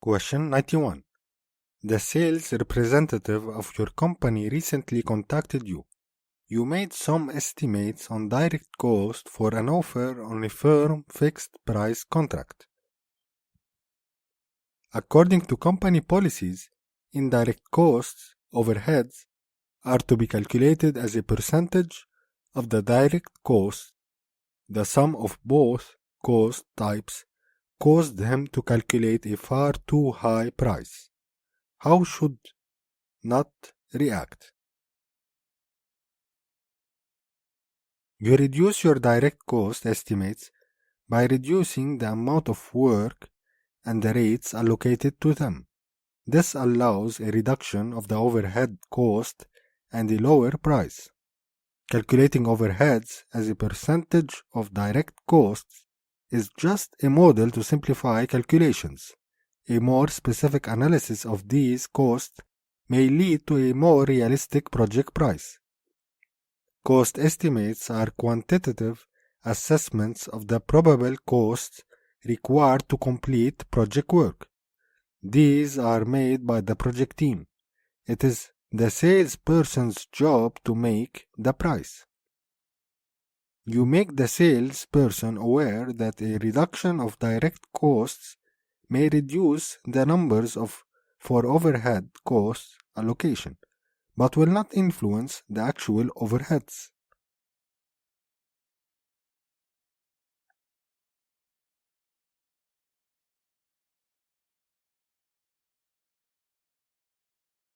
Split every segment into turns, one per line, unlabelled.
Question 91. The sales representative of your company recently contacted you. You made some estimates on direct cost for an offer on a firm fixed price contract. According to company policies, indirect costs, overheads, are to be calculated as a percentage of the direct cost. The sum of both cost types caused him to calculate a far too high price. How should not react? You reduce your direct cost estimates by reducing the amount of work and the rates allocated to them. This allows a reduction of the overhead cost and a lower price. Calculating overheads as a percentage of direct costs is just a model to simplify calculations. A more specific analysis of these costs may lead to a more realistic project price. Cost estimates are quantitative assessments of the probable costs required to complete project work. These are made by the project team. It is the salesperson's job to make the price. You make the salesperson aware that a reduction of direct costs may reduce the numbers for overhead costs allocation, but will not influence the actual overheads.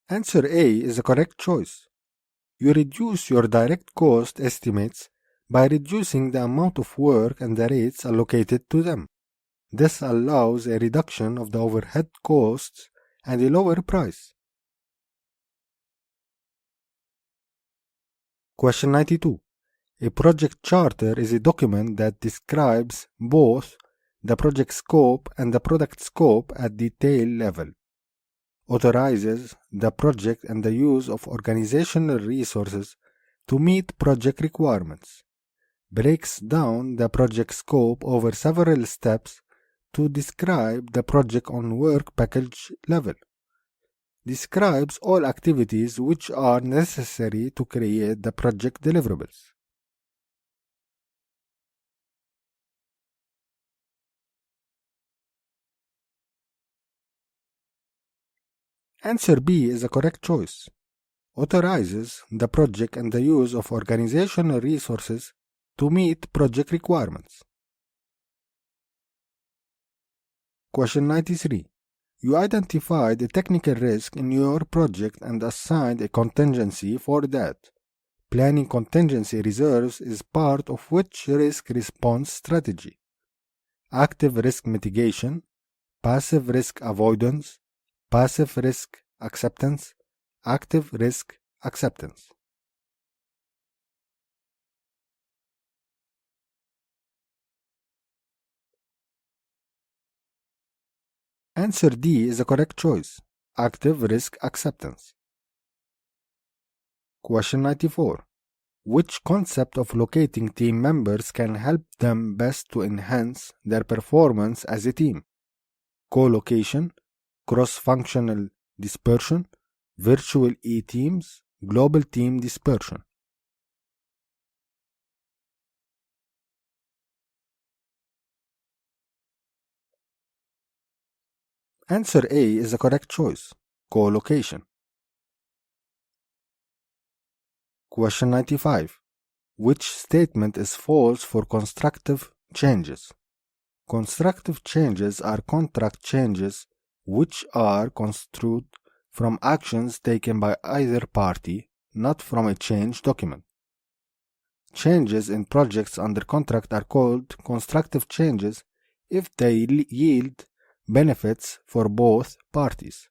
Answer A is the correct choice. You reduce your direct cost estimates by reducing the amount of work and the rates allocated to them. This allows a reduction of the overhead costs and a lower price. Question 92. A project charter is a document that describes both the project scope and the product scope at detail level, authorizes the project and the use of organizational resources to meet project requirements, breaks down the project scope over several steps to describe the project on work package level, describes all activities which are necessary to create the project deliverables. Answer B is the correct choice. Authorizes the project and the use of organizational resources to meet project requirements. Question 93. You identified a technical risk in your project and assigned a contingency for that. Planning contingency reserves is part of which risk response strategy? Active risk mitigation, passive risk avoidance, passive risk acceptance, active risk acceptance. Answer D is the correct choice. Active risk acceptance. Question 94. Which concept of locating team members can help them best to enhance their performance as a team? Co-location, cross-functional dispersion, virtual e-teams, global team dispersion. Answer A is the correct choice. Co-location. Question 95. Which statement is false for constructive changes? Constructive changes are contract changes which are construed from actions taken by either party, not from a change document. Changes in projects under contract are called constructive changes if they yield benefits for both parties.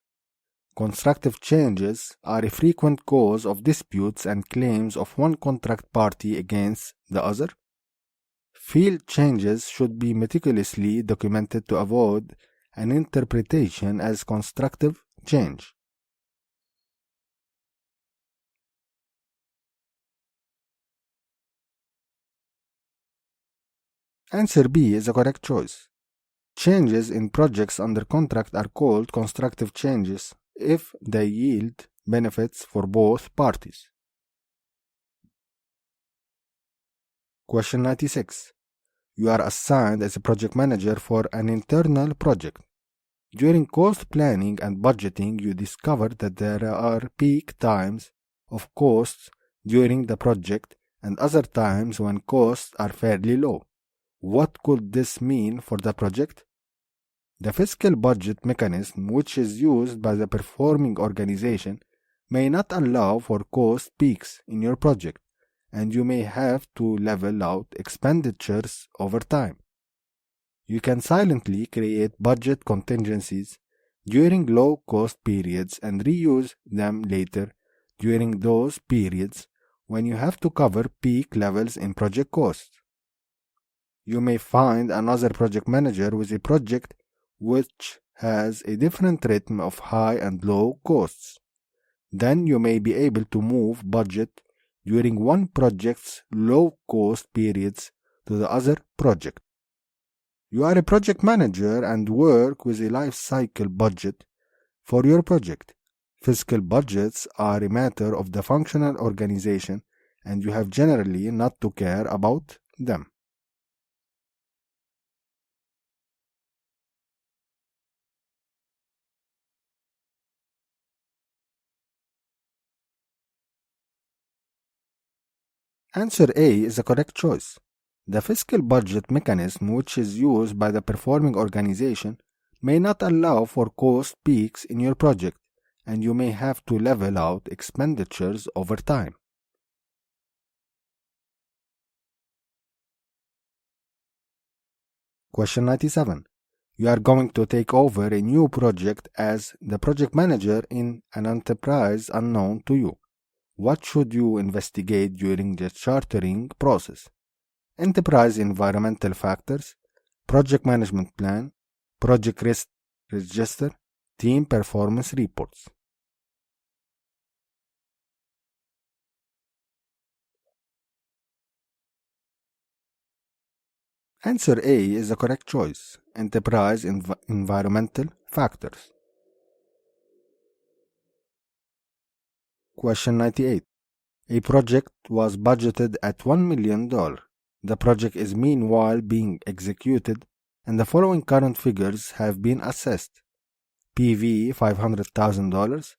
Constructive changes are a frequent cause of disputes and claims of one contract party against the other. Field changes should be meticulously documented to avoid an interpretation as constructive change. Answer B is the correct choice. Changes in projects under contract are called constructive changes if they yield benefits for both parties. Question 96. You are assigned as a project manager for an internal project. During cost planning and budgeting, you discover that there are peak times of costs during the project and other times when costs are fairly low. What could this mean for the project? The fiscal budget mechanism, which is used by the performing organization, may not allow for cost peaks in your project, and you may have to level out expenditures over time. You can silently create budget contingencies during low cost periods and reuse them later during those periods when you have to cover peak levels in project costs. You may find another project manager with a project which has a different rhythm of high and low costs. Then you may be able to move budget during one project's low cost periods to the other project. You are a project manager and work with a life cycle budget for your project. Fiscal budgets are a matter of the functional organization, and you have generally not to care about them. Answer A is the correct choice. The fiscal budget mechanism, which is used by the performing organization, may not allow for cost peaks in your project, and you may have to level out expenditures over time. Question 97. You are going to take over a new project as the project manager in an enterprise unknown to you. What should you investigate during the chartering process? Enterprise environmental factors, project management plan, project risk register, team performance reports. Answer A is the correct choice. Enterprise environmental factors. Question 98. A project was budgeted at $1 million. The project is meanwhile being executed, and the following current figures have been assessed. PV $500,000,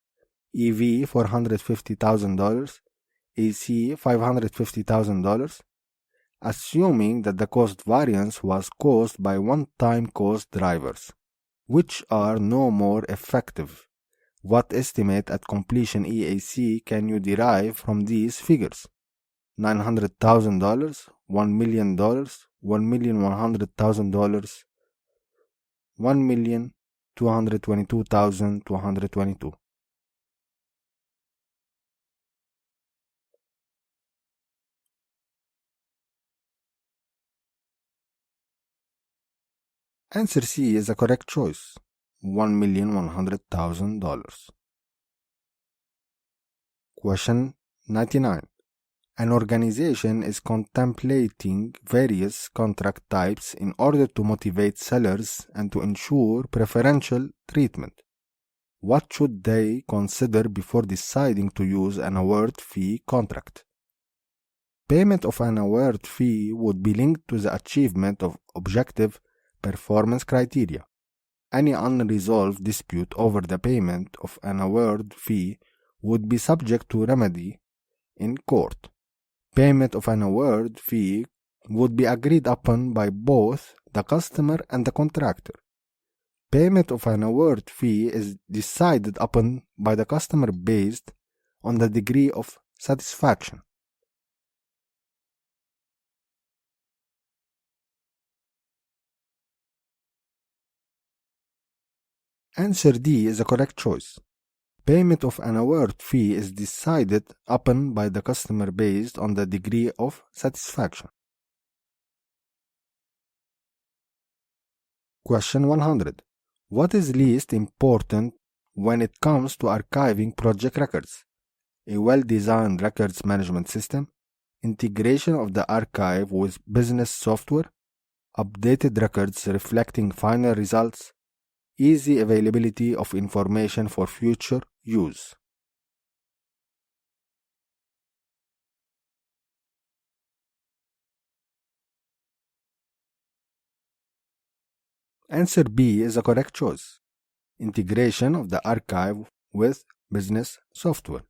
EV $450,000, AC $550,000, assuming that the cost variance was caused by one-time cost drivers, which are no more effective. What estimate at completion EAC can you derive from these figures? $900,000, $1 million, $1,100,000, $1,222,222. Answer C is the correct choice. $1,100,000. Question 99. An organization is contemplating various contract types in order to motivate sellers and to ensure preferential treatment. What should they consider before deciding to use an award fee contract? Payment of an award fee would be linked to the achievement of objective performance criteria. Any unresolved dispute over the payment of an award fee would be subject to remedy in court. Payment of an award fee would be agreed upon by both the customer and the contractor. Payment of an award fee is decided upon by the customer based on the degree of satisfaction. Answer D is the correct choice. Payment of an award fee is decided upon by the customer based on the degree of satisfaction. Question 100. What is least important when it comes to archiving project records? A well-designed records management system, integration of the archive with business software, updated records reflecting final results, easy availability of information for future use. Answer B is a correct choice. Integration of the archive with business software.